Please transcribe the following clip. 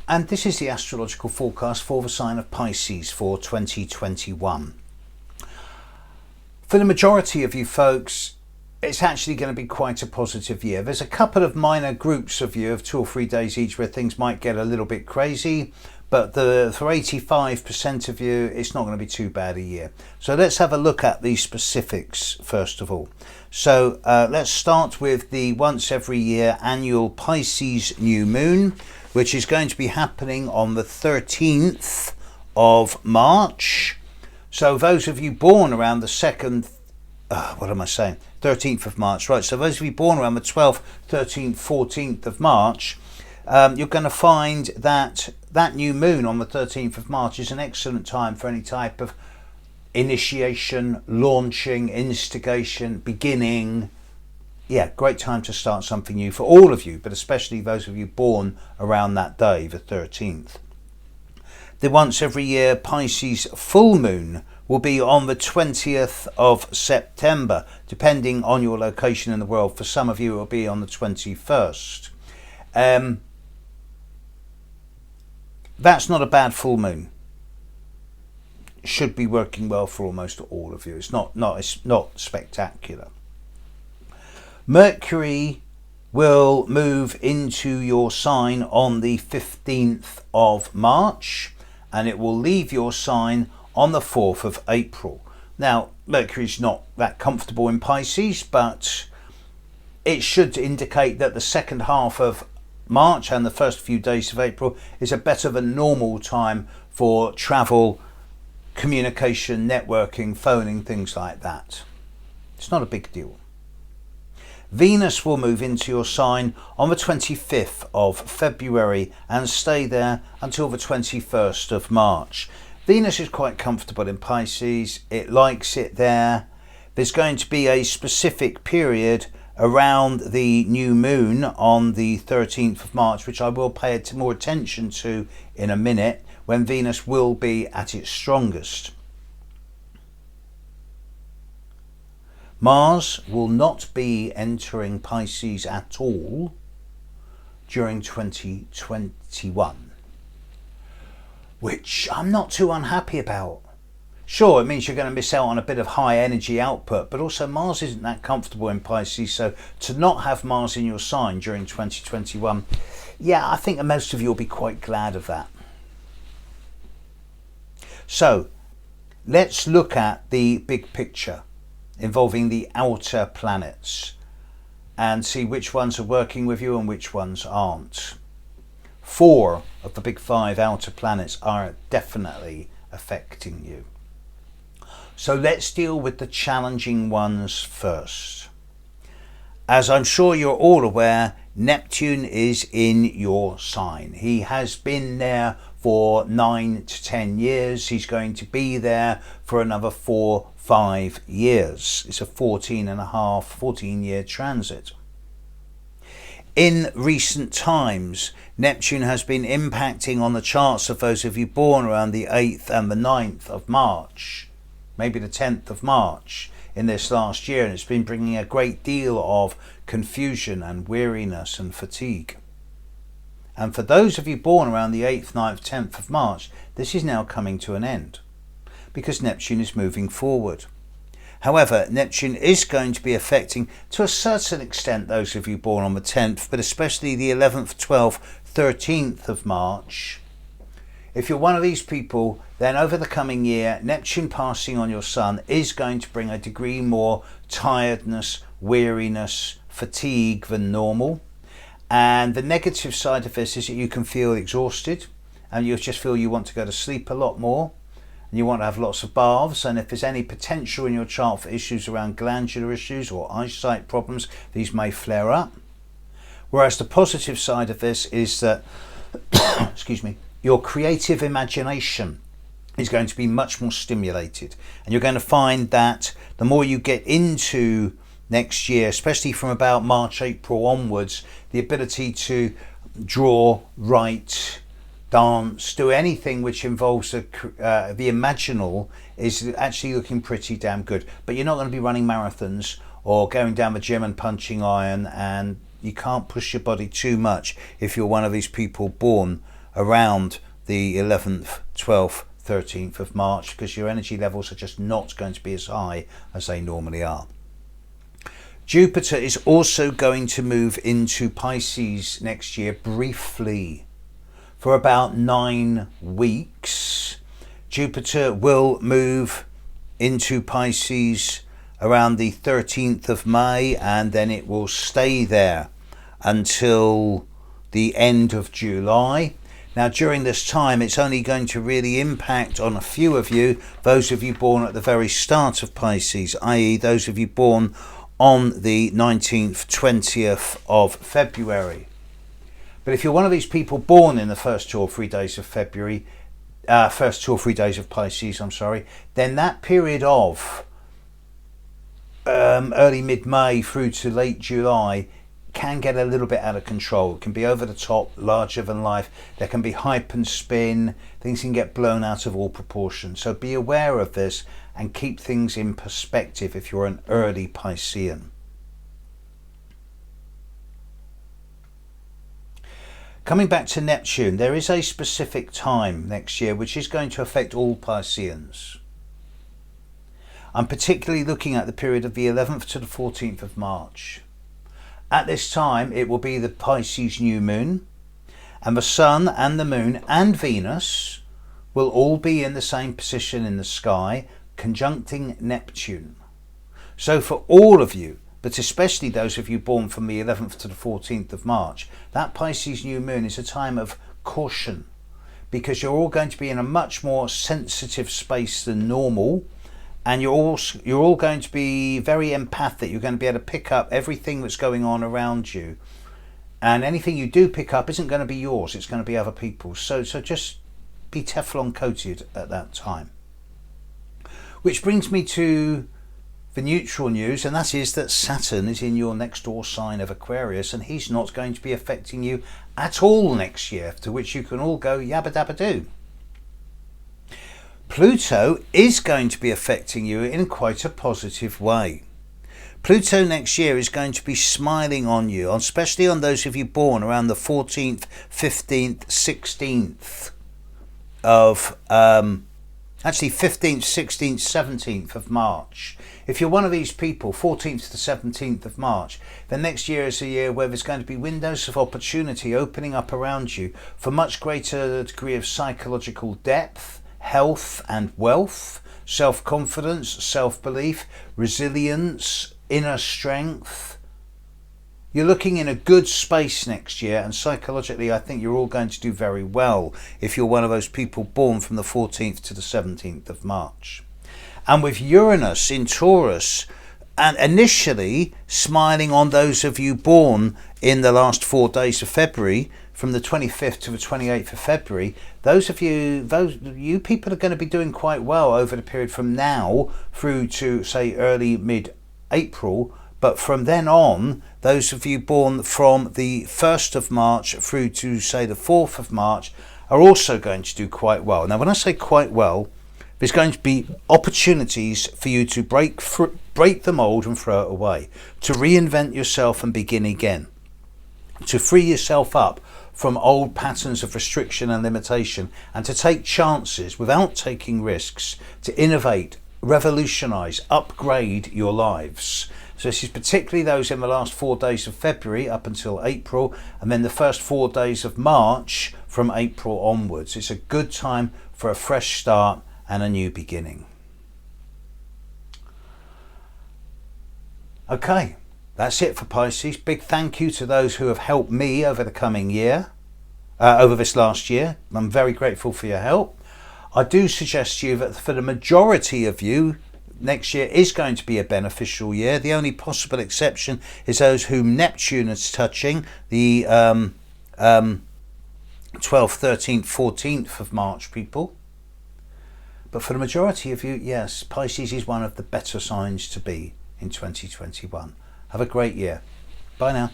And this is the astrological forecast for the sign of Pisces for 2021. For the majority of you folks, it's actually going to be quite a positive year. There's a couple of minor groups of you of 2 or 3 days each where things might get a little bit crazy, but for 85% of you, it's not going to be too bad a year. So let's have a look at the specifics first of all. So let's start with the once every year annual Pisces new moon, which is going to be happening on the 13th of March. So those of you born around the 13th of March, right? So those of you born around the 12th, 13th, 14th of March, you're going to find that new moon on the 13th of March is an excellent time for any type of initiation, launching, instigation, beginning. Yeah, great time to start something new for all of you, but especially those of you born around that day, the 13th. The once every year Pisces full moon will be on the 20th of September, depending on your location in the world. For some of you, it will be on the 21st. That's not a bad full moon. Should be working well for almost all of you. It's not spectacular. Mercury will move into your sign on the 15th of March, and it will leave your sign on the 4th of April. Now, Mercury's not that comfortable in Pisces, but it should indicate that the second half of March and the first few days of April is a better than normal time for travel, communication, networking, phoning, things like that. It's not a big deal. Venus will move into your sign on the 25th of February and stay there until the 21st of March. Venus is quite comfortable in Pisces. It likes it there. There's going to be a specific period around the new moon on the 13th of March, which I will pay more attention to in a minute, when Venus will be at its strongest. Mars will not be entering Pisces at all during 2021, which I'm not too unhappy about. Sure, it means you're going to miss out on a bit of high energy output, but also Mars isn't that comfortable in Pisces, so to not have Mars in your sign during 2021, yeah, I think most of you will be quite glad of that. So let's look at the big picture involving the outer planets and see which ones are working with you and which ones aren't. 4 of the big 5 outer planets are definitely affecting you. So let's deal with the challenging ones first. As I'm sure you're all aware, Neptune is in your sign. He has been there for 9 to 10 years. He's going to be there for another 4-5 years. It's a 14-year transit. In recent times, Neptune has been impacting on the charts of those of you born around the 8th and the 9th of March, maybe the 10th of March in this last year, and it's been bringing a great deal of confusion and weariness and fatigue. And for those of you born around the 8th, 9th, 10th of March, this is now coming to an end because Neptune is moving forward. However, Neptune is going to be affecting, to a certain extent, those of you born on the 10th, but especially the 11th, 12th, 13th of March. If you're one of these people, then over the coming year, Neptune passing on your sun is going to bring a degree more tiredness, weariness, fatigue than normal. And the negative side of this is that you can feel exhausted and you just feel you want to go to sleep a lot more. And you want to have lots of baths, and if there's any potential in your chart for issues around glandular issues or eyesight problems, these may flare up. Whereas the positive side of this is that excuse me, your creative imagination is going to be much more stimulated, and you're going to find that the more you get into next year, especially from about March, April onwards, the ability to draw, write, dance, do anything which involves the imaginal is actually looking pretty damn good. But you're not going to be running marathons or going down the gym and punching iron, and you can't push your body too much if you're one of these people born around the 11th, 12th, 13th of March, because your energy levels are just not going to be as high as they normally are. Jupiter is also going to move into Pisces next year briefly for about 9 weeks. Jupiter will move into Pisces around the 13th of May, and then it will stay there until the end of July. Now, during this time, it's only going to really impact on a few of you, those of you born at the very start of Pisces, i.e. those of you born on the 19th, 20th of February. But if you're one of these people born in the first 2 or 3 days of February, first 2 or 3 days of Pisces, then that period of early mid-May through to late July can get a little bit out of control. It can be over the top, larger than life. There can be hype and spin. Things can get blown out of all proportion. So be aware of this and keep things in perspective if you're an early Piscean. Coming back to Neptune, there is a specific time next year which is going to affect all Pisceans. I'm particularly looking at the period of the 11th to the 14th of March. At this time, it will be the Pisces new moon, and the Sun and the Moon and Venus will all be in the same position in the sky, conjuncting Neptune. So for all of you, but especially those of you born from the 11th to the 14th of March, that Pisces new moon is a time of caution, because you're all going to be in a much more sensitive space than normal. And you're all going to be very empathic. You're going to be able to pick up everything that's going on around you. And anything you do pick up isn't going to be yours. It's going to be other people's. So just be Teflon coated at that time. Which brings me to the neutral news. And that is that Saturn is in your next door sign of Aquarius. And he's not going to be affecting you at all next year. To which you can all go yabba dabba doo. Pluto is going to be affecting you in quite a positive way. Pluto next year is going to be smiling on you, especially on those of you born around the 14th, 15th, 16th of, actually 15th, 16th, 17th of March. If you're one of these people, 14th to 17th of March, then next year is a year where there's going to be windows of opportunity opening up around you for much greater degree of psychological depth, health and wealth, self-confidence, self-belief, resilience, inner strength. You're looking in a good space next year, and psychologically I think you're all going to do very well if you're one of those people born from the 14th to the 17th of March. And with Uranus in Taurus, and initially smiling on those of you born in the last 4 days of February, from the 25th to the 28th of February, those you people are going to be doing quite well over the period from now through to, say, early mid-April. But from then on, those of you born from the 1st of March through to, say, the 4th of March are also going to do quite well. Now, when I say quite well, there's going to be opportunities for you to break the mold and throw it away, to reinvent yourself and begin again, to free yourself up from old patterns of restriction and limitation, and to take chances without taking risks, to innovate, revolutionize, upgrade your lives. So this is particularly those in the last 4 days of February up until April, and then the first 4 days of March from April onwards. It's a good time for a fresh start and a new beginning. Okay. That's it for Pisces. Big thank you to those who have helped me over the coming year, over this last year. I'm very grateful for your help. I do suggest to you that for the majority of you, next year is going to be a beneficial year. The only possible exception is those whom Neptune is touching, the 12th, 13th, 14th of March people. But for the majority of you, yes, Pisces is one of the better signs to be in 2021. Have a great year. Bye now.